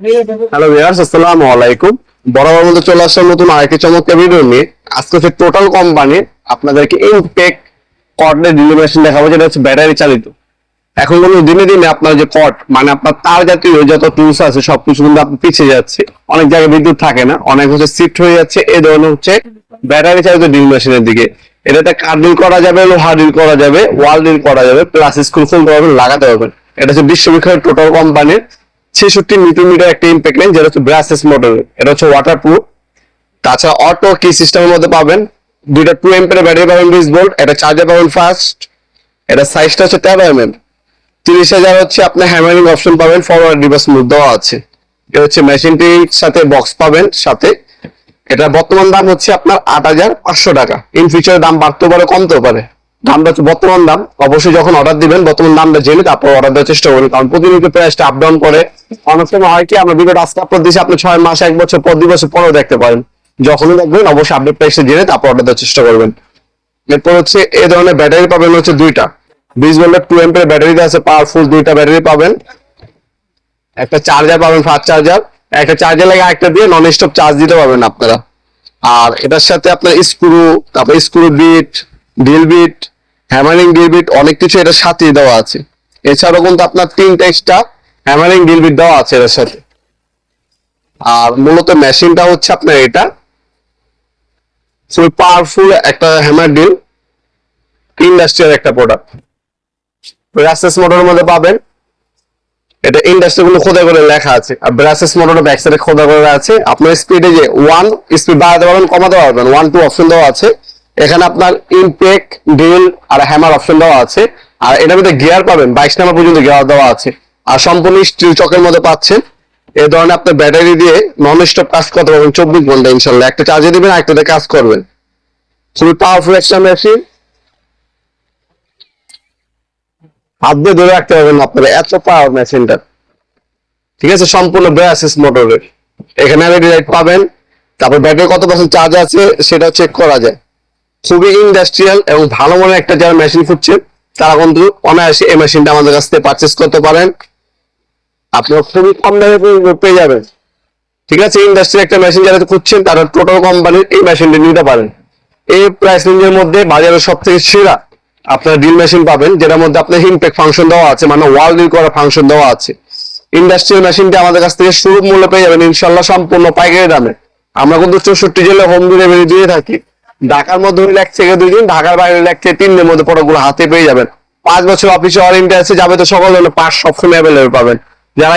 Hello viewers, আসসালামু আলাইকুম। বরাবর মতো চলে আসলাম নতুন আরেকটি চমৎকার ভিডিও নিয়ে। আজকে হচ্ছে টোটাল কোম্পানি আপনাদেরকে ইনটেক কর্ডের ড্রিল মেশিন দেখাবো, যেটা হচ্ছে ব্যাটারি চালিত। এখন কিন্তু দিনে দিনে আপনার যে কর্ড মানে আপনার তার জাতীয় যত টুলস আছে সবকিছু কিন্তু আপনার পিছিয়ে যাচ্ছে। অনেক জায়গায় বিদ্যুৎ থাকে না, অনেক হচ্ছে শিফট হয়ে যাচ্ছে এই ধরনের হচ্ছে ব্যাটারি চালিত ড্রিল মেশিনের দিকে। এটাতে কাঠ ড্রিল করা যাবে, লোহা ড্রিল করা যাবে, ওয়াল ড্রিল করা যাবে, প্লাস স্ক্রু খুলতে পারবেন, লাগাতে পারবেন। এটা হচ্ছে বিশ্ববিখ্যাত টোটাল কোম্পানির 66 নিউটন মিটার একটা ইম্প্যাক্ট লাইন, যেটা হচ্ছে ব্রাসেস মডেল। এটা হচ্ছে ওয়াটার প্রুফ। তাছাড়া অটো কি সিস্টেমের মধ্যে পাবেন, দুইটা 2 এম্পিয়ার ব্যাটারি পাবেন 20 ভোল্ট, এটা চার্জার পাবেন ফাস্ট। এটা সাইজটা হচ্ছে 13 mm। 30,000 হচ্ছে আপনার হ্যামারিং অপশন পাবেন, ফরওয়ার্ড রিভার্স মুভ দেওয়া আছে। এটা হচ্ছে মেশিনটির সাথে বক্স পাবেন সাথে। এটা বর্তমান দাম হচ্ছে আপনার 8,500 টাকা। ইন ফিউচারে দাম বাড়তেও পারে, কমতেও পারে। দামটা হচ্ছে বর্তমান দাম। অবশ্যই যখন অর্ডার দিবেন বর্তমান দামটা জেনে তারপর অর্ডার দেওয়ার চেষ্টা করবেন, কারণ প্রতিনিয়ত প্রাইসটা আপ ডাউন করে। অনেক সময় হয় কি, আমরা ভিডিওটা আজকে আপলোড দিচ্ছি, আপনি 6 মাস 1 বছর পর 2 বছর পরেও দেখতে পারেন। যখনই দেখবেন অবশ্যই আপডেট প্রাইসটা জেনে তারপর অর্ডার দেওয়ার চেষ্টা করবেন। এরপর হচ্ছে এই ধরনের ব্যাটারি পাবেন হচ্ছে দুইটা 20 ভোল্টের 2 এম্পিয়ার ব্যাটারিতে আছে, পাওয়ারফুল দুইটা ব্যাটারি পাবেন। একটা চার্জার পাবেন, ফাস্ট চার্জার। একটা চার্জার লাগে একটা দিয়ে নন স্টপ চার্জ দিতে পারবেন আপনারা। আর এটার সাথে আপনার স্ক্রু, তারপর screw bit, drill bit, hammering drill bit অনেক কিছু এটার সাথে দেওয়া আছে। এছাড়াও কিন্তু আপনার 3টা এক্সট্রা হ্যামারিং ড্রিল বিট দেওয়া আছে এর সাথে। আর মূলত মেশিনটা হচ্ছে আপনার এটা খুবই পাওয়ারফুল একটা হ্যামার ড্রিল, ইন্ডাস্ট্রিয়াল একটা প্রোডাক্ট। ব্রাসেস মোটরের মধ্যে পাবেন। এটা ইন্ডাস্ট্রি গুলো খোদা করে লেখা আছে, আর ব্রাসেস মোটরের ব্যাক সাইডে খোদা করে আছে। আপনার স্পিডে যে 1 স্পিড বাড়াতে পারবেন, কমাতে পারবেন, 1 2 অপশন দেওয়া আছে। এখানে আপনার ইনটেক, ড্রিল আর হ্যামার অপশন দেওয়া আছে। আর এটার মধ্যে গিয়ার পাবেন, 22 নাম্বার পর্যন্ত গিয়ার দেওয়া আছে। আর সম্পূর্ণ স্টিল চকের মধ্যে পাচ্ছেন। এই ধরনের আপনার ব্যাটারি দিয়ে নন স্টপ কাজ করতে পারবেন 24 ঘন্টা ইনশাল্লাহ। একটা চার্জে দিবেন, একটাতে কাজ করবেন। খুবই পাওয়ারফুল একটা মেশিন, হাত দিয়ে ধরে রাখতে পারবেন আপনারা, এত পাওয়ার মেশিনটা। ঠিক আছে, সম্পূর্ণ ব্রাসেস মোটরের। এখানে এলইডি লাইট পাবেন। তারপর ব্যাটারি কত পার্সেন্ট চার্জ আছে সেটা চেক করা যায়। খুবই ইন্ডাস্ট্রিয়াল এবং ভালো মনে একটা যারা মেশিন খুঁজছেন তারা কিন্তু অনায়াসে এই মেশিনটা আমাদের কাছ থেকে পারচেস করতে পারেন। আপনারা খুবই কম দামে পেয়ে যাবেন। ঠিক আছে, ইন্ডাস্ট্রিয়াল একটা মেশিন যারা খুঁজছেন তারা টোটাল কোম্পানির এই মেশিনটা নিতে পারেন। এই প্রাইস রেঞ্জের মধ্যে বাজারের সব থেকে সেরা আপনার ড্রিল মেশিন পাবেন, যেটার মধ্যে আপনার ইমপ্যাক্ট ফাংশন দেওয়া আছে, মানে ওয়াল ড্রিল করার ফাংশন দেওয়া আছে। ইন্ডাস্ট্রিয়াল মেশিনটা আমাদের কাছ থেকে সুলভ মূল্যে পেয়ে যাবেন ইনশাল্লাহ, সম্পূর্ণ পাইকারি দামে। আমরা কিন্তু 64 জেলায় হোম ডেলিভারি দিয়ে থাকি। ঢাকার মধ্যে হলে 1 থেকে 2 দিন, ঢাকার বাইরে হলে 1 থেকে 3 দিনের মধ্যে প্রোডাক্টগুলো হাতে পেয়ে যাবেন। 5 বছর অফিসে ওয়ারেন্টি আছে, যাবে তো সকল ধরনের পার্টস সবসময় অ্যাভেলেবল পাবেন। যারা